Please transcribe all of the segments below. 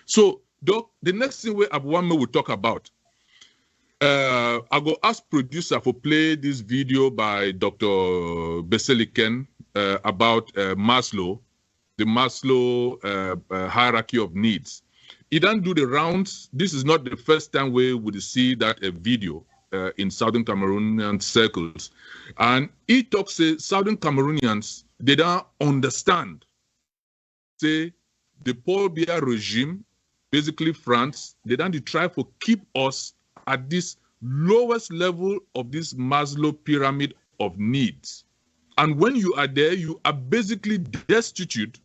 So, Doc, the next thing we Abuame will talk about, I go ask producer for play this video by Dr. Beseliken about Maslow, the Maslow hierarchy of needs. He don't do the rounds. This is not the first time we would see that video in Southern Cameroonian circles. And he talks, say, Southern Cameroonians, they don't understand, say, the Paul Biya regime, basically France, they don't try to keep us at this lowest level of this Maslow pyramid of needs. And when you are there, you are basically destitute.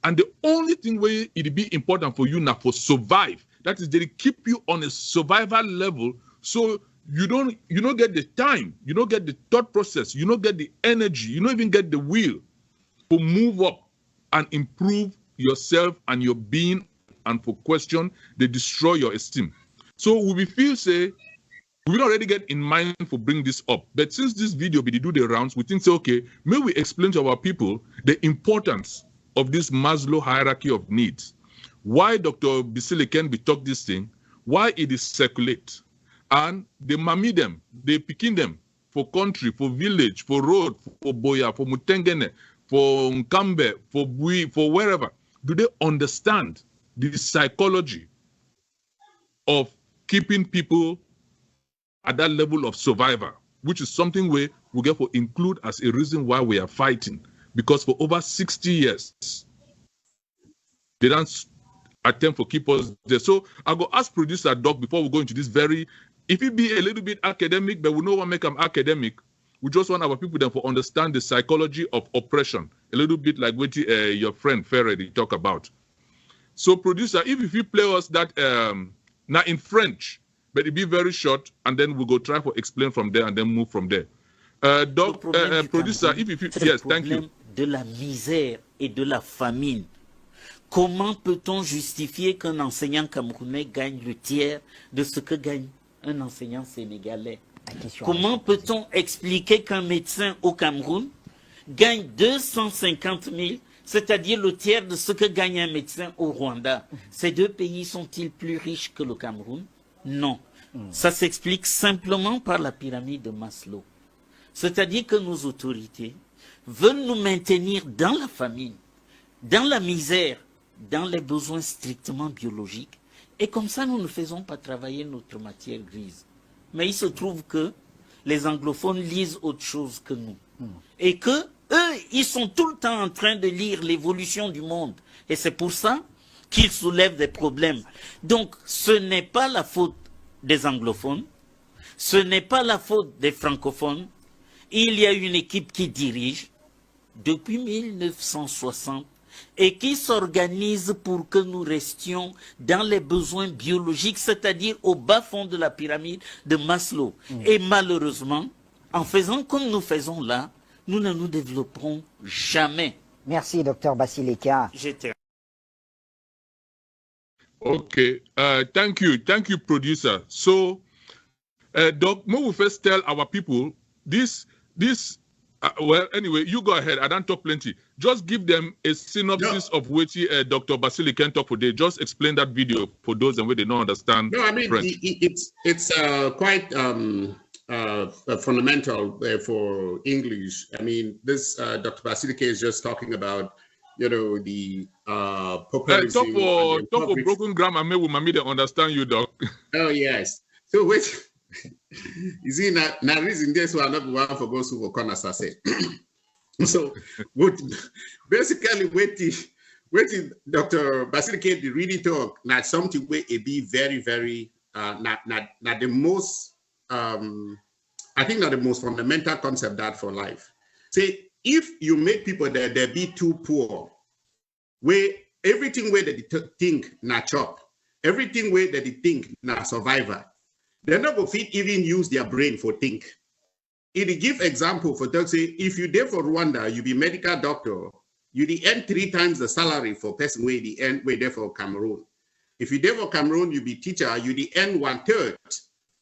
And the only thing where it be important for you now for survive, that is they keep you on a survival level, so you don't get the time, you don't get the thought process, you don't get the energy, you don't even get the will to move up and improve yourself and your being, and for question, they destroy your esteem. So we feel say, we don't already get in mind for bring this up. But since this video, we do the rounds, we think, say, okay, may we explain to our people the importance of this Maslow hierarchy of needs. Why Dr. Bisile be talk this thing, why it is circulate. And they mami them, they picking them for country, for village, for road, for Boya, for Mutengene, for Nkambe, for Bui, for wherever. Do they understand the psychology of keeping people at that level of survivor, which is something we get to include as a reason why we are fighting? Because for over 60 years, they don't attempt to keep us there. So I go ask producer Doc before we go into this very, if it be a little bit academic, but we don't want to make them academic. We just want our people then to understand the psychology of oppression, a little bit like what your friend Ferretti talk about. So producer, if you play us that now in French, but it be very short, and then we'll go try to explain from there and then move from there. Doc, producer, if you yes, thank you. De la misère et de la famine. Comment peut-on justifier qu'un enseignant camerounais gagne le tiers de ce que gagne un enseignant sénégalais? Comment peut-on expliquer qu'un médecin au Cameroun gagne 250 000, c'est-à-dire le tiers de ce que gagne un médecin au Rwanda? Ces deux pays sont-ils plus riches que le Cameroun? Non. Ça s'explique simplement par la pyramide de Maslow. C'est-à-dire que nos autorités veulent nous maintenir dans la famine, dans la misère, dans les besoins strictement biologiques. Et comme ça, nous ne faisons pas travailler notre matière grise. Mais il se trouve que les anglophones lisent autre chose que nous. Et que eux, ils sont tout le temps en train de lire l'évolution du monde. Et c'est pour ça qu'ils soulèvent des problèmes. Donc, ce n'est pas la faute des anglophones, ce n'est pas la faute des francophones. Il y a une équipe qui dirige depuis 1960 et qui s'organise pour que nous restions dans les besoins biologiques, c'est-à-dire au bas fond de la pyramide de Maslow. Et malheureusement, en faisant comme nous faisons là, nous ne nous développerons jamais. Merci, Dr. Basileka. Okay, thank you, producer. So, Doc, may we first tell our people this. Well, anyway, you go ahead. I don't talk plenty. Just give them a synopsis of which Dr. Basili can talk for today. Just explain that video for those and where they don't understand. No, I mean French. It's quite fundamental for English. I mean, this Dr. Basilike is just talking about, you know, the populism. Talk for broken grammar. Maybe we they understand you, Doc. Oh yes. So wait. You see, now reason this one not one for those who corner say. So what basically waiting Dr. Basilike the really talk not something where it be very, very not the most I think not the most fundamental concept that for life. Say if you make people that they be too poor, where everything where they think not chop, everything where they think not survivor. They're not going to fit even use their brain for think. It give example for doc say if you there for Rwanda, you be medical doctor, you the earn 3 times the salary for person where the end where there for Cameroon. If you there for Cameroon, you be teacher, you the earn 1/3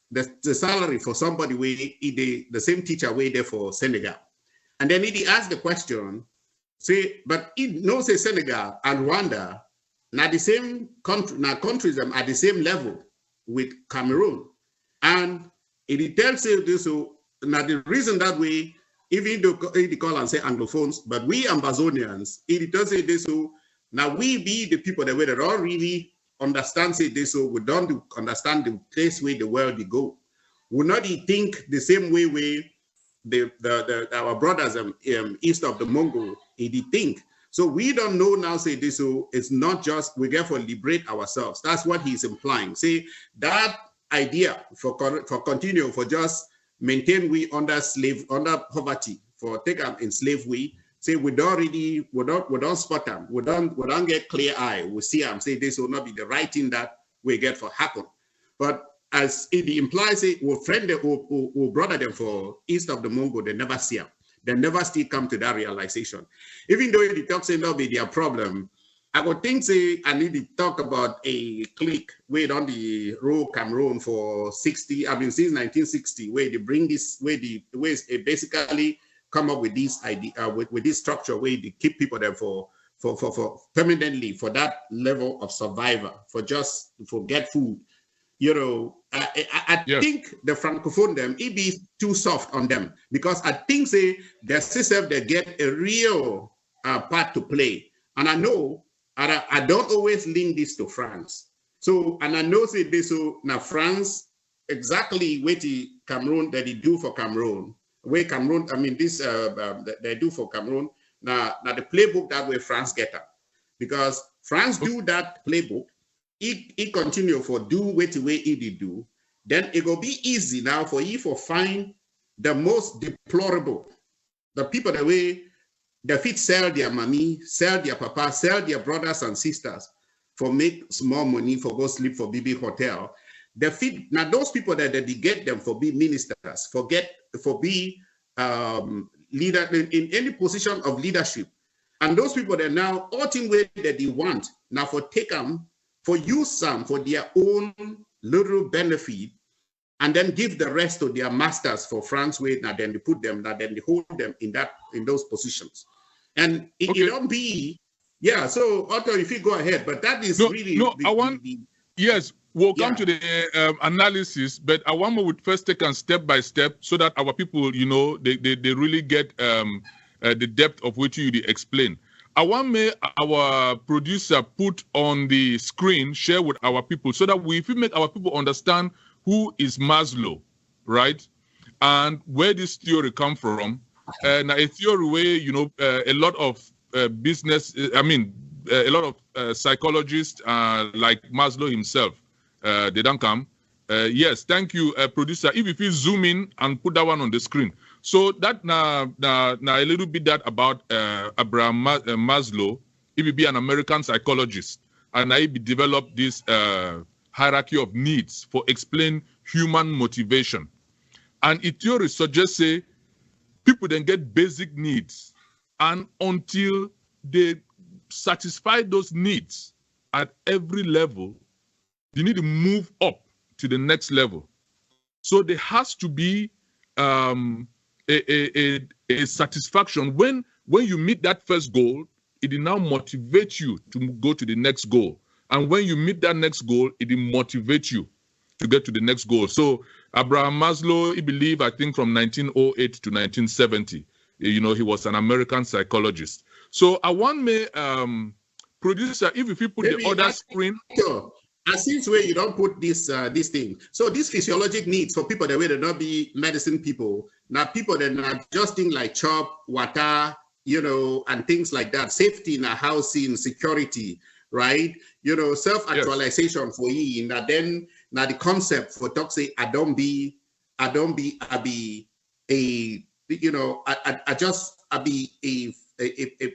the salary for somebody where the same teacher way there for Senegal. And then he ask the question, say, but it no say Senegal and Rwanda, now the same country, now countries at the same level with Cameroon. And it tells you this, so now the reason that we, even though they call and say Anglophones, but we Amazonians, it tells you this, so now we be the people that we don't really understand say this, so we don't understand the place where the world they go. We not think the same way our brothers east of the Mongol, they think. So we don't know now, say this, so it's not just we therefore liberate ourselves. That's what he's implying. Say that idea for continue, for just maintain we under poverty, for take up in slavery, say we don't spot them, we don't get clear eye, we see them, say this will not be the right thing that we get for happen. But as it implies, say we friend them, we brother them for east of the Mongol, they never see them. They never still come to that realization. Even though the talk say not be their problem, I would think say I need to talk about a clique where on the road Cameroon for 60, I mean since 1960, where they bring this, where they basically come up with this idea, with this structure where they keep people there for permanently for that level of survivor, for get food. You know, I think the Francophone them, it be too soft on them because I think say their system they get a real part to play. And I know I don't always link this to France. So, and I know say this, so now France, exactly what the Cameroon that they do for Cameroon, where Cameroon, I mean this they do for Cameroon, now the playbook that way France get up. Because France do that playbook, it continue for do what the way it do, then it will be easy now for you for find the most deplorable, the people that way they fit sell their mommy, sell their papa, sell their brothers and sisters for make small money for go sleep for BB hotel. They fit now those people that they get them for be ministers, for be leader in any position of leadership, and those people that now all thing way that they want now for take them. For use some for their own little benefit, and then give the rest to their masters for France way. Now then they put them, now then they hold them in those positions, and it don't be So Otto, if you go ahead, but that is yes, we'll come to the analysis, but I want to first take on step by step so that our people, you know, they really get the depth of what you explain. I want our producer put on the screen, share with our people, so that if we make our people understand who is Maslow, right, and where this theory come from, and a theory where you know a lot of business, a lot of psychologists like Maslow himself, they don't come. Yes, thank you, producer. If you zoom in and put that one on the screen. So that now a little bit that about Abraham Maslow. He will be an American psychologist, and he developed this hierarchy of needs for explain human motivation. And it theory suggests say people then get basic needs, and until they satisfy those needs at every level, they need to move up to the next level. So there has to be a satisfaction when you meet that first goal, it will now motivate you to go to the next goal, and when you meet that next goal, it will motivate you to get to the next goal. So Abraham Maslow, he believed, I think from 1908 to 1970, you know, he was an American psychologist. So I want me producer, if you put maybe the other screen. Sure. And since where you don't put this thing, so these physiologic needs for people that will not be medicine people, now people that are just things like chop, water, you know, and things like that, safety in a housing, security, right? You know, self-actualization for you. Now then, now the concept for talk say, I be a, you know, I be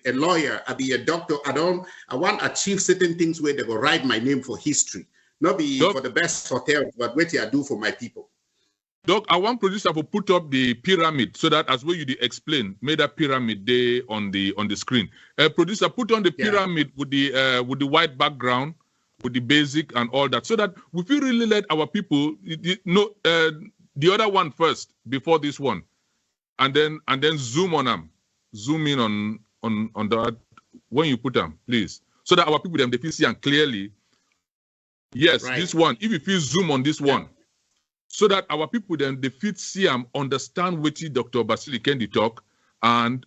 a lawyer, I be a doctor. I want to achieve certain things where they will write my name for history, not be for the best hotel, but what I do for my people. Doc, I want producer to put up the pyramid so that as well you explain, made that pyramid there on the screen. Producer, put on the pyramid with the white background, with the basic and all that, so that we feel really let our people know the other one first before this one, and then zoom on them. Zoom in on that when you put them, please. so that our people them they feel see and clearly. Yes, Right. this one. If you feel zoom on this one, so that our people then they fit see and understand what Dr. Basili Kendi talk and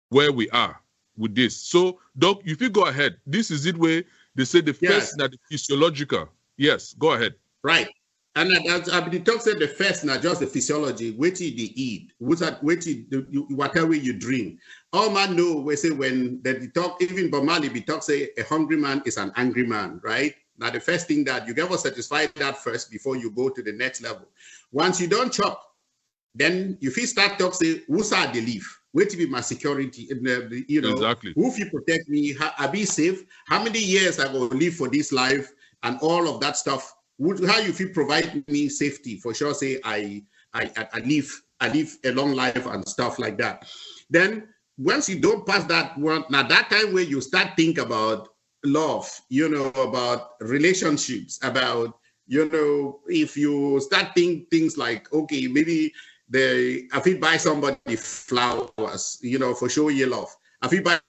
where we are with this. So, Doc, if you go ahead, this is it where they say the first that the physiological. Yes, go ahead. Right. And the talk said the first, not just the physiology, what you eat, whatever you drink. All man know, we say when the talk, even Bomali, the talk say a hungry man is an angry man, right? Now, the first thing that you get satisfy that first before you go to the next level. Once you don't chop, then if you start talk, say, who's are the leave? Wait to be my security, Exactly. Who if you protect me? I be safe? How many years I go live for this life and all of that stuff? How you feel provide me safety? For sure, say I live a long life and stuff like that. Then once you don't pass that one, now that time where you start think about love, about relationships, about if you start think things like, okay, maybe I feel buy somebody flowers, for show you love. I feel buy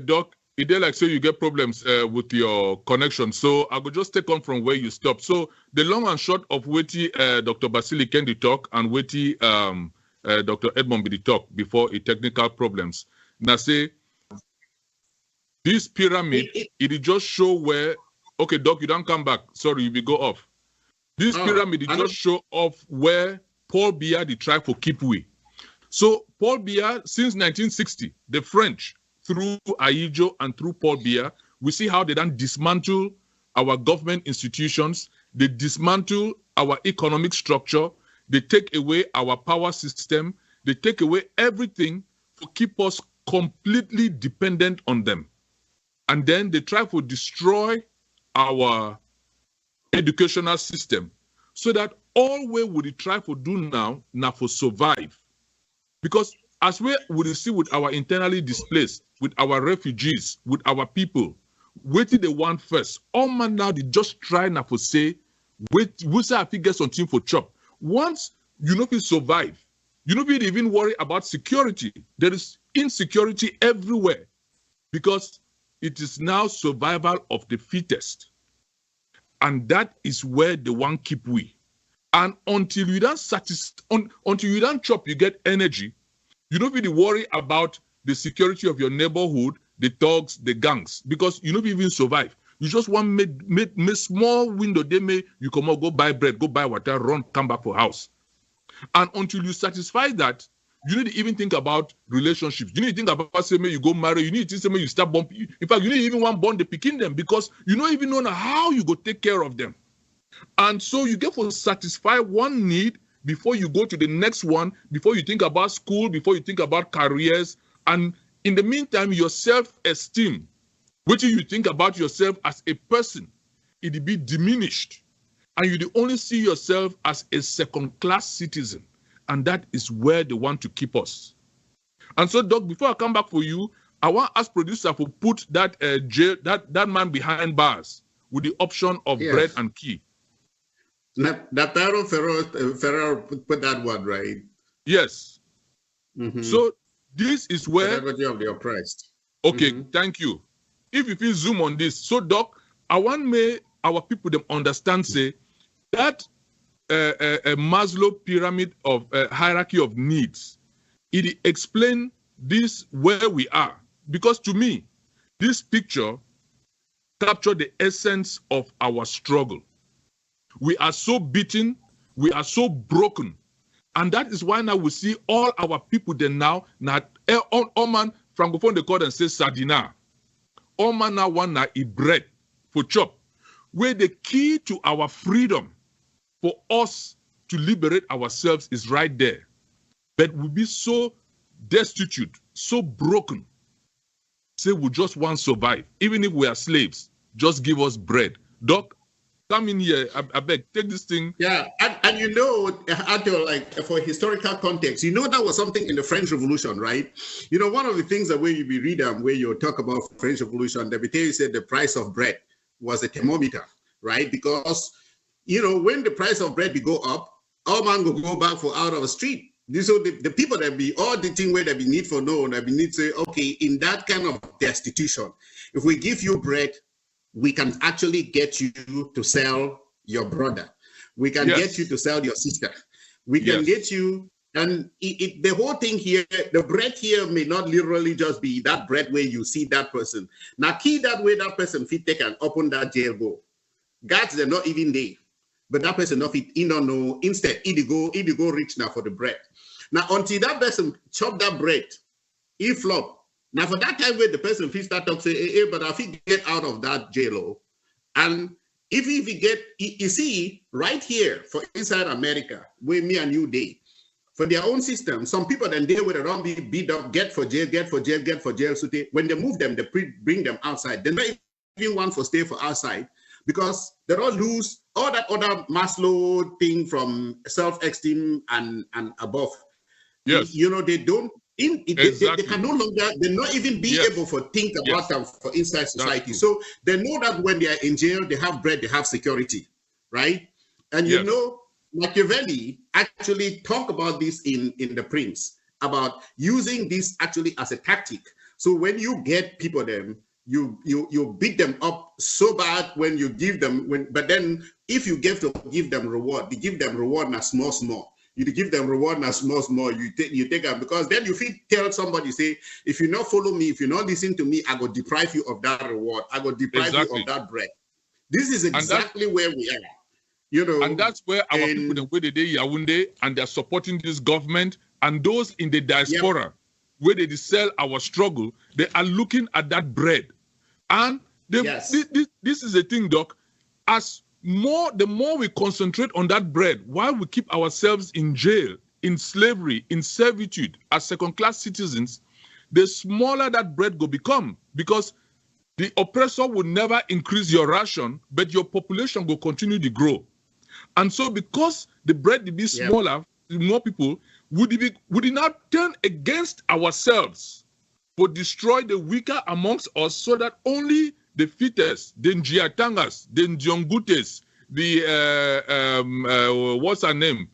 Doc, it like so you get problems with your connection. So I could just take on from where you stopped. So the long and short of Weti Dr. Basili Kendi talk and Weti Dr. Edmond Bidi talk before a technical problems. Now say this pyramid, it just show where, okay, Doc, you don't come back. Sorry, you will go off. This pyramid, it just show off where Paul Biya, the tribe for Kipwe. So Paul Biya, since 1960, the French, through Ayijo and through Paul Biya, we see how they then dismantle our government institutions, they dismantle our economic structure, they take away our power system, they take away everything to keep us completely dependent on them. And then they try to destroy our educational system so that all we would try to do now for survive. Because as we would see with our internally displaced, with our refugees, with our people, waiting the one first. All man now they just try now to say, wait, we say if you get something for chop. Once you know you survive, you know you even worry about security. There is insecurity everywhere because it is now survival of the fittest. And that is where the one keep we. And until you don't until you don't chop, you get energy. You don't really worry about the security of your neighborhood, the thugs, the gangs, because you don't even survive. You just want make small window, they may you come out, go buy bread, go buy water, run, come back for house. And until you satisfy that, you need to even think about relationships. You need to think about say you go marry, you need to think say you start born. In fact, you need to even want born the picking them because you don't even know how you go take care of them. And so you get to satisfy one need before you go to the next one, before you think about school, before you think about careers. And in the meantime, your self-esteem, which you think about yourself as a person, it'll be diminished. And you only see yourself as a second-class citizen. And that is where they want to keep us. And so, Doc, before I come back for you, I want us producer to put that that man behind bars with the option of bread and key. Nataro Ferrer put that one, right? Yes. Mm-hmm. So this is where the of the oppressed. Okay, thank you. If you zoom on this, so Doc, I want our people to understand say that a Maslow pyramid of hierarchy of needs, it explain this where we are. Because to me, this picture captured the essence of our struggle. We are so beaten, we are so broken. And that is why now we see all our people then now, all man, Francophone they call and say sardina. All man now want to eat bread for chop. Where the key to our freedom for us to liberate ourselves is right there. But we be so destitute, so broken. Say we just want to survive. Even if we are slaves, just give us bread. Doc, come in here, I beg, take this thing. Yeah, and you know, like for historical context, you know that was something in the French Revolution, right? You know, one of the things that when you be read where you talk about French Revolution, the Bataille said the price of bread was a thermometer, right? Because, you know, when the price of bread will go up, all man will go back for out of the street. So the people that be all the thing where they be need for know, that be need to say, okay, in that kind of destitution, if we give you bread, we can actually get you to sell your brother. We can get you to sell your sister. We can get you, and the whole thing here, the bread here may not literally just be that bread where you see that person. Now, key that way that person fit take and open that jail go. Guards, they're not even there. But that person not fit, you don't know. Instead, he go reach now for the bread. Now, until that person chop that bread, he flop. Now, for that time where the person fit start talk, say, hey, but if he get out of that jail, and if he get, you see, right here for inside America, where me and you day, for their own system, some people then they will not be beat up, get for jail. So when they move them, they bring them outside. They don't even want for stay for outside because they don't lose all that other Maslow thing from self-esteem and above. Yes. You know, they don't, they can no longer, they're not even be able to think about them for inside society. So they know that when they are in jail, they have bread, they have security, right? And you know, Machiavelli actually talk about this in The Prince, about using this actually as a tactic. So when you get people them, you beat them up so bad when you give them, but then if you give them reward, you give them reward na small. You give them reward na small. You take them, because then you feel tell somebody, say, if you not follow me, if you not listen to me, I go deprive you of that reward. I go deprive you of that bread. This is exactly where we are. You know, and that's where our people, the way they Yaounde, and they're supporting this government, and those in the diaspora, where they sell our struggle, they are looking at that bread. And this is the thing, Doc. The more we concentrate on that bread, while we keep ourselves in jail, in slavery, in servitude, as second-class citizens, the smaller that bread will become, because the oppressor will never increase your ration, but your population will continue to grow. And so because the bread will be smaller, more people, would it not turn against ourselves for destroy the weaker amongst us, so that only the fittest, the Njiatangas, the Njongutes, the what's her name,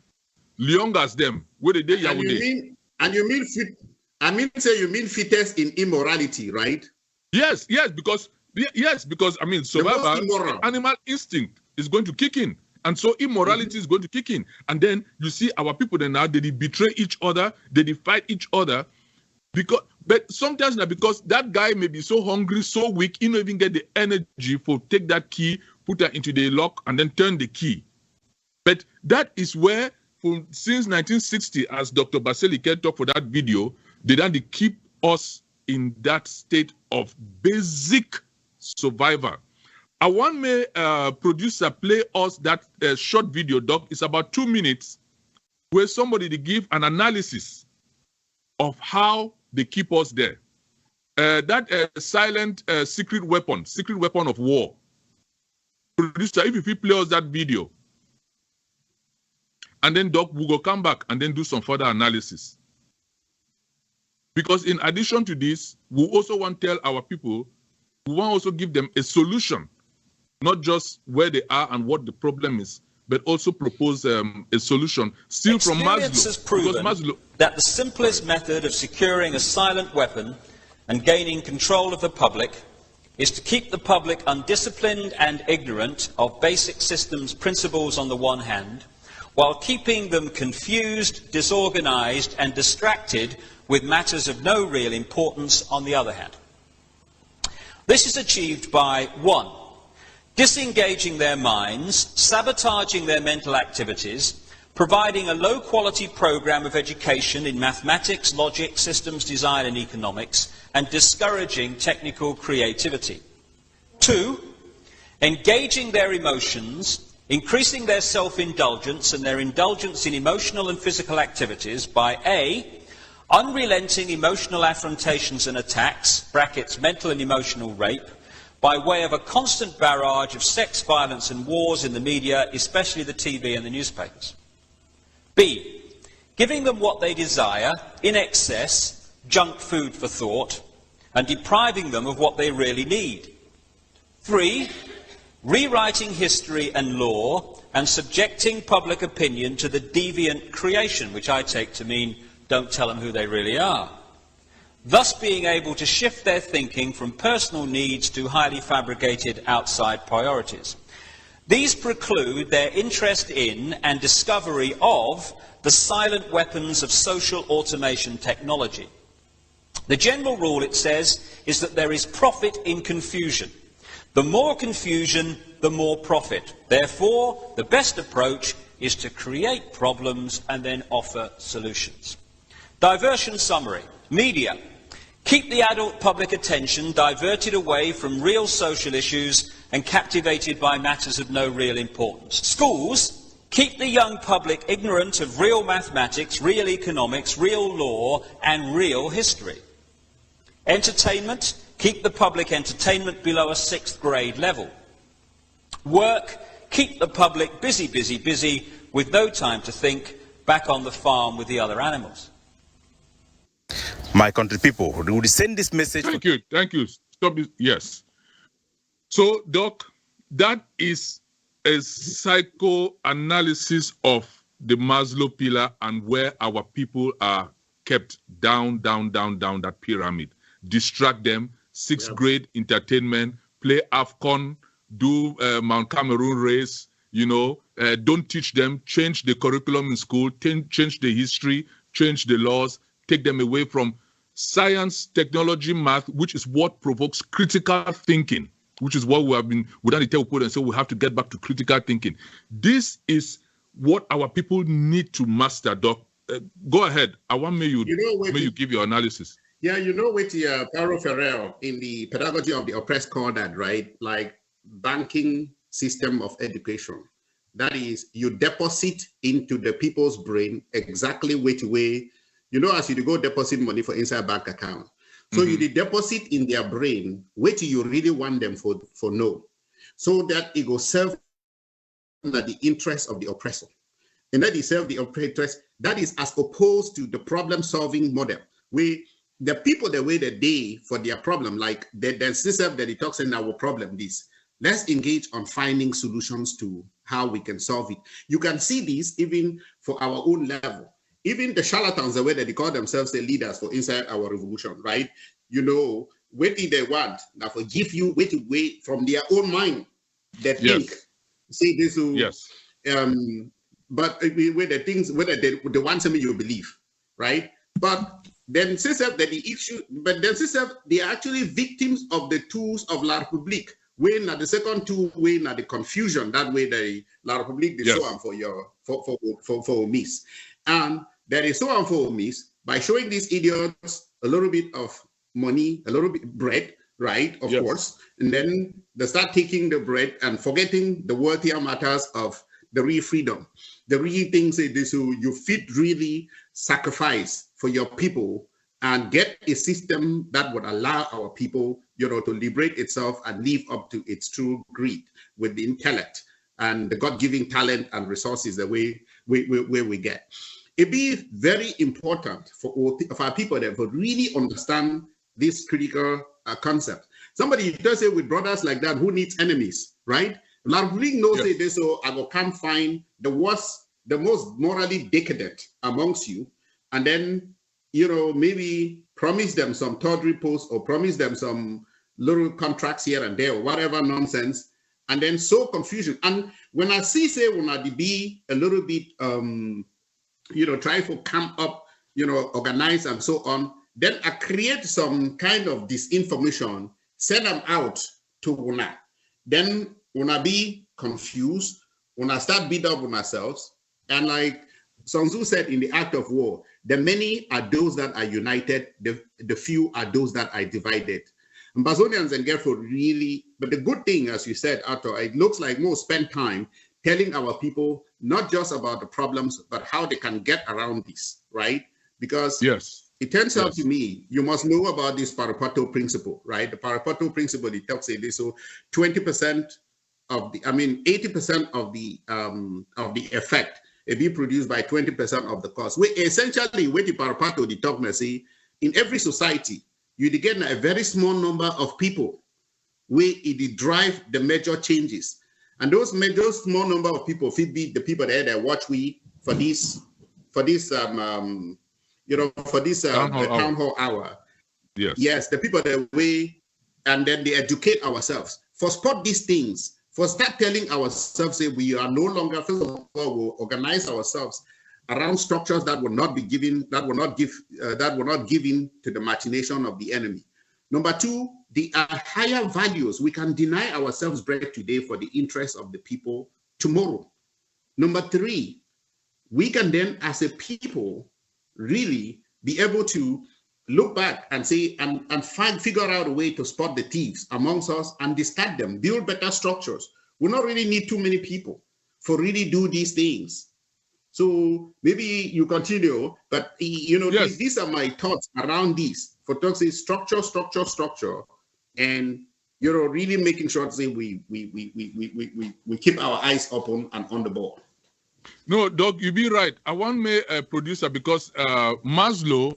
Lyongas them, where the day Yaounde. You mean fittest in immorality, right? Yes, because I mean survival, animal instinct is going to kick in. And so immorality is going to kick in. And then you see our people then now, they betray each other, they fight each other. But sometimes now, because that guy may be so hungry, so weak, he don't even get the energy for take that key, put that into the lock, and then turn the key. But that is where, since 1960, as Dr. Baselike talked for that video, they keep us in that state of basic survival. I want my producer play us that short video, Doc. It's about 2 minutes, where somebody they give an analysis of how they keep us there. That silent secret weapon of war. Producer, if you play us that video, and then Doc, we will come back and then do some further analysis. Because in addition to this, we also want to tell our people, we want to also give them a solution, not just where they are and what the problem is, but also propose a solution. Still from Maslow. Experience has proven that the simplest method of securing a silent weapon and gaining control of the public is to keep the public undisciplined and ignorant of basic systems principles on the one hand, while keeping them confused, disorganized, and distracted with matters of no real importance on the other hand. This is achieved by 1. Disengaging their minds, sabotaging their mental activities, providing a low-quality program of education in mathematics, logic, systems design and economics, and discouraging technical creativity. 2, engaging their emotions, increasing their self-indulgence and their indulgence in emotional and physical activities by A, unrelenting emotional affrontations and attacks, brackets, mental and emotional rape, by way of a constant barrage of sex, violence and wars in the media, especially the TV and the newspapers. B, giving them what they desire, in excess, junk food for thought, and depriving them of what they really need. 3, rewriting history and law, and subjecting public opinion to the deviant creation, which I take to mean don't tell them who they really are, thus being able to shift their thinking from personal needs to highly fabricated outside priorities. These preclude their interest in and discovery of the silent weapons of social automation technology. The general rule, it says, is that there is profit in confusion. The more confusion, the more profit. Therefore, the best approach is to create problems and then offer solutions. Diversion summary. Media. Keep the adult public attention diverted away from real social issues and captivated by matters of no real importance. Schools. Keep the young public ignorant of real mathematics, real economics, real law, and real history. Entertainment. Keep the public entertainment below a 6th grade level. Work. Keep the public busy, busy, busy, with no time to think, back on the farm with the other animals. My country people, we will send this message. Thank you. Stop this. Yes. So, Doc, that is a psychoanalysis of the Maslow pillar and where our people are kept down that pyramid. Distract them, 6th grade entertainment, play AFCON, do Mount Cameroon race, don't teach them, change the curriculum in school, change the history, change the laws, take them away from science, technology, math, which is what provokes critical thinking, which is what we have been without the telco, and so we have to get back to critical thinking. This is what our people need to master, Doc. Go ahead. I want you give your analysis. Yeah, with Paulo Ferreira in the Pedagogy of the Oppressed called that, right? Like banking system of education. That is, you deposit into the people's brain exactly which way, as you go deposit money for inside bank account. So you deposit in their brain which you really want them for no, so that it will serve the interest of the oppressor. And that is serve the oppressor. That is as opposed to the problem-solving model, where the people, the way that they, for their problem, like the system that it talks in our problem, this, let's engage on finding solutions to how we can solve it. You can see this even for our own level. Even the charlatans, the way that they call themselves the leaders for inside our revolution, right? What do they want? Now, forgive you, way from their own mind. They think, say this, yes. But with the things, whether they want something you believe, right? But then since that the issue, they are actually victims of the tools of La République. When at the second tool, when at the confusion, that way the La République they so on for miss. And there is so on for miss by showing these idiots a little bit of money, a little bit bread, right? Of course. And then they start taking the bread and forgetting the worthier matters of the real freedom. The real things is you fit really sacrifice for your people and get a system that would allow our people, to liberate itself and live up to its true greed with the intellect and the God-given talent and resources the way we get. It'd be very important for our people that would really understand this critical concept. Somebody does say with brothers like that, who needs enemies, right? La République knows this, so I can't find the worst, the most morally decadent amongst you, and then maybe promise them some tawdry posts or promise them some little contracts here and there or whatever nonsense, and then sow confusion. And when I say when I be a little bit try to come up, organize and so on, then I create some kind of disinformation, send them out to Una. Then Una be confused, Una start beat up on ourselves, and like Sun Tzu said in the Act of War, the many are those that are united, the few are those that are divided. Ambazonians and Gerford really, but the good thing, as you said, Arthur, it looks like more spend time telling our people not just about the problems, but how they can get around this, right? Because it turns out to me, you must know about this Parapato principle, right? The Parapato principle, it talks this, so 20% of 80% of the effect it be produced by 20% of the cost. We essentially, with the Parapato, the talk say, in every society, you get a very small number of people where it drive the major changes. And those small number of people fit be the people there that watch we for this town hall hour. Yes, the people that we, and then they educate ourselves. For spot these things, for start telling ourselves that we are no longer, first of all, we'll organize ourselves around structures that will not be given, that will not give in to the machination of the enemy. Number two, the higher values. We can deny ourselves bread today for the interest of the people tomorrow. Number three, we can then, as a people, really be able to look back and say, and figure out a way to spot the thieves amongst us and discard them, build better structures. We don't really need too many people for really do these things. So maybe you continue, but yes. These are my thoughts around this. For talks is structure, and really making sure to say we keep our eyes open and on the ball. No, Doc, you be right. I want me producer because Maslow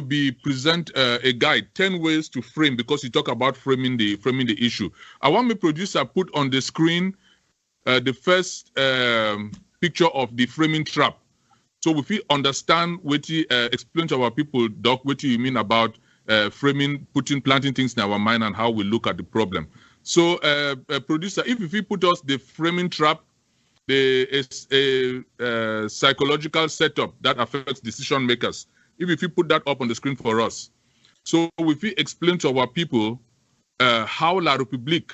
be present a guide 10 ways to frame, because you talk about framing the issue. I want me producer put on the screen the first picture of the framing trap. So if we understand what you explain to our people, Doc, what you mean about framing, planting things in our mind and how we look at the problem. So producer, if you put us the framing trap, the psychological setup that affects decision makers. If you put that up on the screen for us. So if we explain to our people how La République,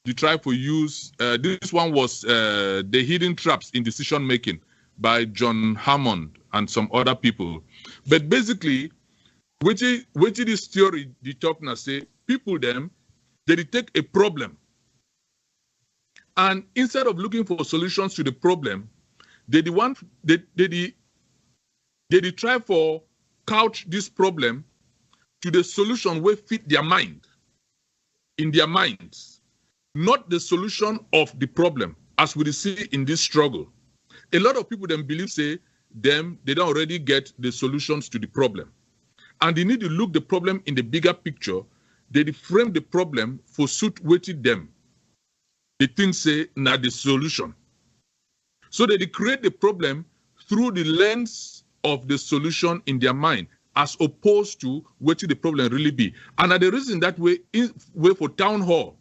they try to use, this one was The Hidden Traps in Decision Making by John Hammond and some other people. But basically, what this theory they talk now say, people them, they take a problem. And instead of looking for solutions to the problem, they try for couch this problem to the solution where fit their mind, in their minds, not the solution of the problem, as we see in this struggle. A lot of people then believe, say, they don't already get the solutions to the problem. And they need to look the problem in the bigger picture. They frame the problem for suit weighted them. They think, say, not the solution. So they create the problem through the lens of the solution in their mind, as opposed to what the problem really be. And the reason that way for town hall,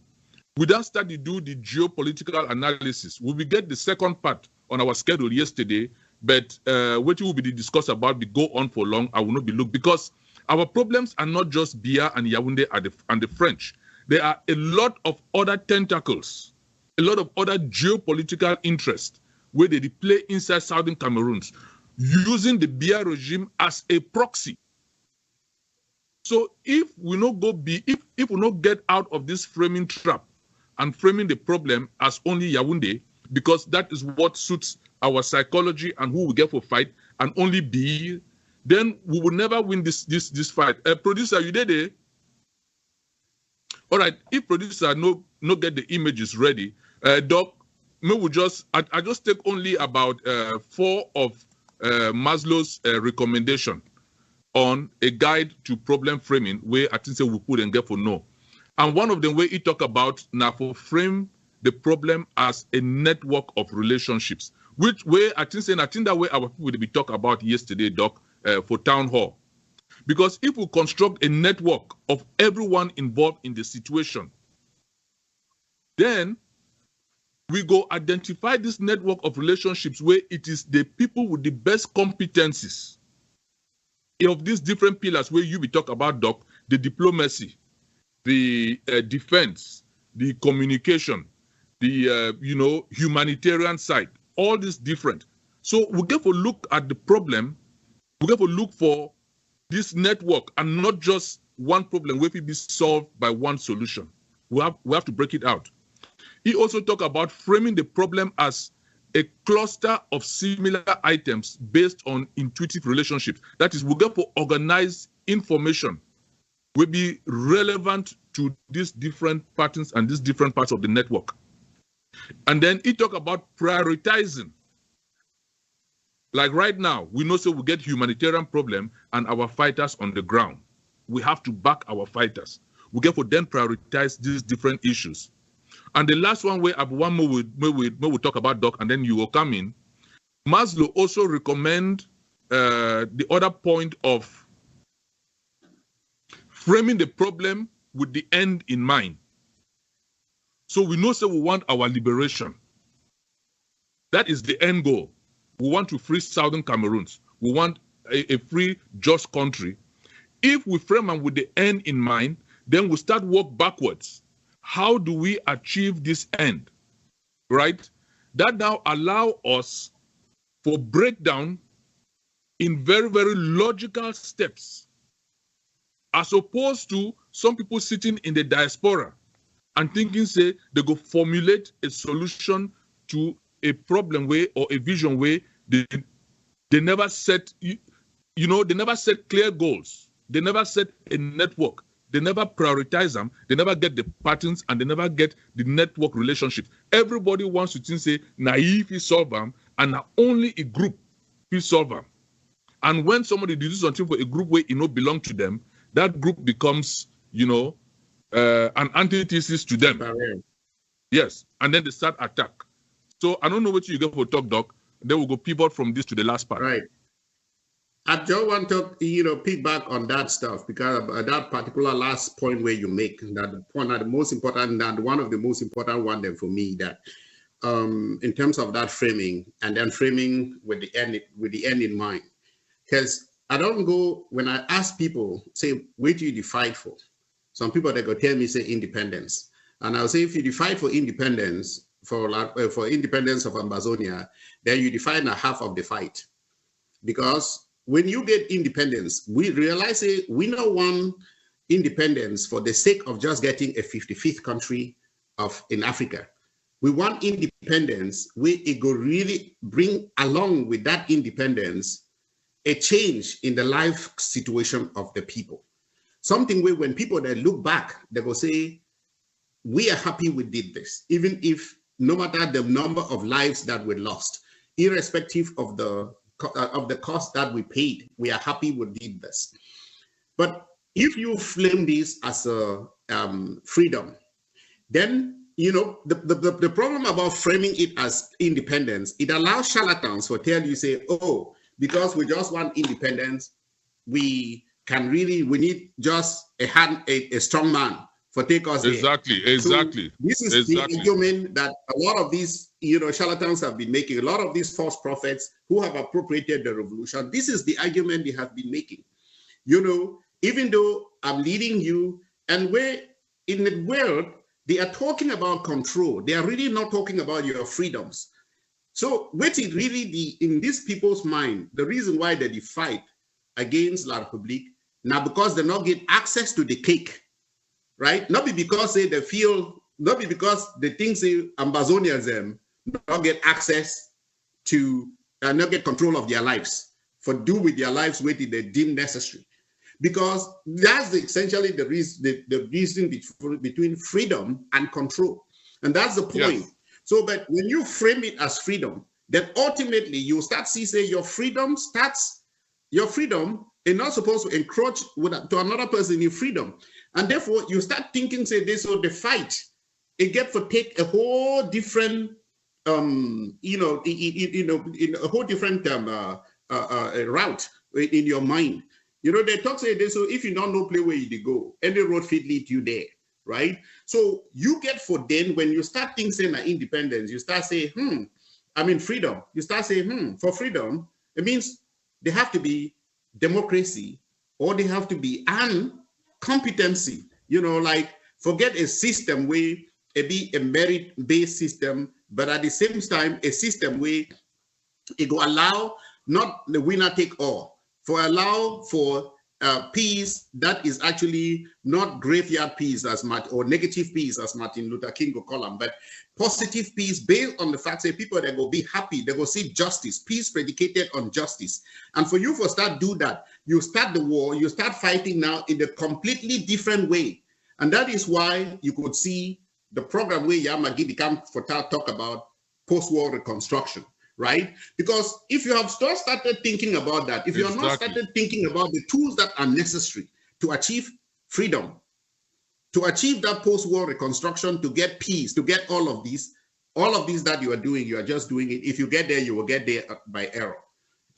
we don't start to do the geopolitical analysis. We will get the second part on our schedule yesterday, but what will be discussed about will go on for long. I will not be looked, because our problems are not just Bia and Yaounde and the French. There are a lot of other tentacles, a lot of other geopolitical interests where they play inside Southern Cameroons, using the Bia regime as a proxy. So if we not if we not get out of this framing trap and framing the problem as only Yaounde, because that is what suits our psychology and who we get for fight, and only be, then we will never win this fight. Producer, you did it? All right. If producer no get the images ready, Doc, I just take only about 4 of Maslow's recommendation on a guide to problem framing, where I think we put and get for no. And one of them where he talk about now for frame the problem as a network of relationships, which way I think that way our people will be talk about yesterday, Doc, for town hall. Because if we construct a network of everyone involved in the situation, then we go identify this network of relationships where it is the people with the best competencies of these different pillars where you be talk about, Doc, the diplomacy, the defense, the communication, the humanitarian side, all this different. So we get to look at the problem, we get to look for this network and not just one problem where it be solved by one solution. We have to break it out. He also talked about framing the problem as a cluster of similar items based on intuitive relationships. That is, we get to organize information will be relevant to these different patterns and these different parts of the network. And then he talked about prioritizing. Like right now, we know, so we get humanitarian problem and our fighters on the ground. We have to back our fighters. We get to then prioritize these different issues. And the last one where one more we talk about, Doc, and then you will come in. Maslow also recommend the other point of framing the problem with the end in mind. So we know we want our liberation. That is the end goal. We want to free Southern Cameroons. We want a free, just country. If we frame them with the end in mind, then we start work backwards. How do we achieve this end, right? That now allow us for breakdown in very, very logical steps, as opposed to some people sitting in the diaspora and thinking, say, they go formulate a solution to a problem way or a vision way. They never set, they never set clear goals. They never set a network. They never prioritize them. They never get the patterns, and they never get the network relationships. Everybody wants to think, say, naive is solve them, and only a group will solve them. And when somebody does something for a group where it not belong to them, that group becomes, an antithesis to them. Yes, and then they start attack. So I don't know what you get for talk, Doc. Then we'll go pivot from this to the last part. Right. I just want to, pick back on that stuff, because that particular last point where you make, that point are the most important, and one of the most important one then for me, that in terms of that framing, and then framing with the end in mind. Because I don't go, when I ask people, say, what do you fight for? Some people, they go tell me, say, independence. And I'll say, if you fight for independence, for independence of Amazonia, then you define a half of the fight. Because when you get independence, we realize we don't want independence for the sake of just getting a 55th country in Africa. We want independence where it will really bring along with that independence a change in the life situation of the people. Something where when people that look back, they will say, we are happy we did this, even if no matter the number of lives that were lost, irrespective of the cost that we paid, we are happy we did this. But if you frame this as a freedom, then the problem about framing it as independence, it allows charlatans to tell you, say, oh, because we just want independence, we need just a strong man for take us exactly there. Exactly. So this is the argument that a lot of these charlatans have been making. A lot of these false prophets who have appropriated the revolution, this is the argument they have been making. Even though I'm leading you, and where in the world they are talking about control, they are really not talking about your freedoms. So what is really in these people's mind, the reason why they fight against La République, now because they not get access to the cake, right? Not because they feel, not because they think Ambazonians not get access to, not get control of their lives, for do with their lives what they deem necessary. Because that's essentially the reason between freedom and control. And that's the point. Yes. So, but when you frame it as freedom, then ultimately you start see, say, your freedom is not supposed to encroach to another person in freedom. And therefore, you start thinking, say, this, so the fight, it get to take a whole different, in a whole different route in your mind. They talk, say, this, so if you don't know play where you go, any road feed lead you there, right? So you get for then, when you start thinking like independence, you start saying, freedom. You start saying, for freedom, it means they have to be democracy, or they have to be competency, like forget a system where it be a merit-based system, but at the same time, a system where it will allow not the winner take all, allow for peace that is actually not graveyard peace as much, or negative peace as Martin Luther King will call them, but positive peace based on the fact that people that will be happy, they will see justice, peace predicated on justice. And for you to start do that, you start the war, you start fighting now in a completely different way. And that is why you could see the program where Yamagi become for talk about post-war reconstruction. Right? Because if you have started thinking about that, if you have not started thinking about the tools that are necessary to achieve freedom, to achieve that post-war reconstruction, to get peace, to get all of these that you are doing, you are just doing it. If you get there, you will get there by error.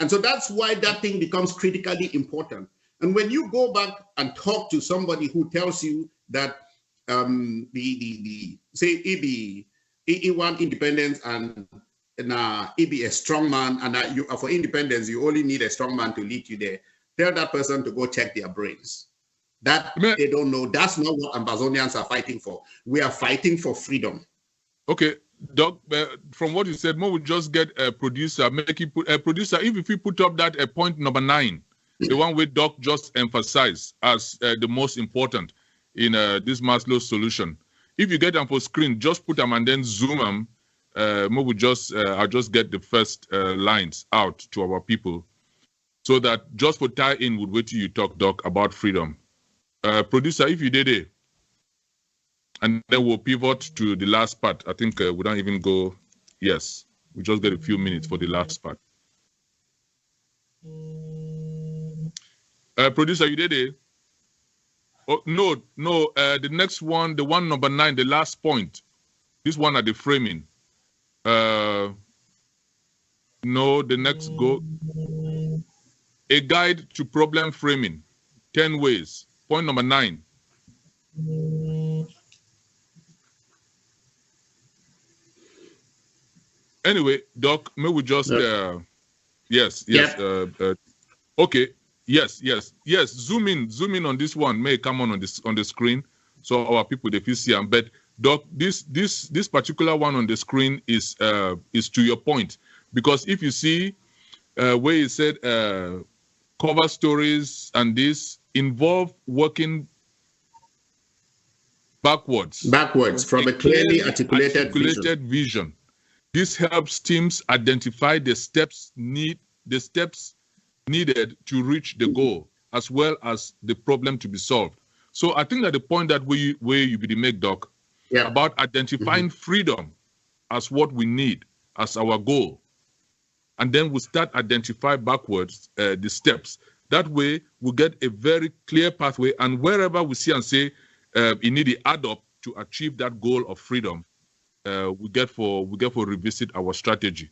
And so that's why that thing becomes critically important. And when you go back and talk to somebody who tells you that say he want independence and he be a strong man, and you for independence you only need a strong man to lead you there, tell that person to go check their brains. That they don't know. That's not what Amazonians are fighting for. We are fighting for freedom. Okay, Doc, from what you said, Mo will just get a producer, make it put a producer. If you put up that point number 9, the one where Doc just emphasized as the most important in this Maslow solution. If you get them for screen, just put them and then zoom them. Mo will I'll just get the first lines out to our people, so that just for tie in with what you talk, Doc, about freedom. Producer, if you did it. And then we'll pivot to the last part. I think we don't even go. Yes, we just get a few minutes for the last part. Producer, you did it? Oh, no. The next one, the one number 9, the last point. This one at the framing. No, the next go. A guide to problem framing. 10 ways. Point number 9. Anyway, Doc, may we just yes. Okay, yes. Zoom in on this one. May come on the screen, so our people they feel see them. But Doc, this particular one on the screen is to your point, because if you see where it said cover stories and this involve working backwards from a clearly articulated vision. This helps teams identify the steps needed to reach the goal, as well as the problem to be solved. So I think that the point that where you be make, Doc, about identifying freedom as what we need as our goal, and then we start identify backwards the steps. That way we get a very clear pathway, and wherever we see and say you need to add up to achieve that goal of freedom, we get for revisit our strategy.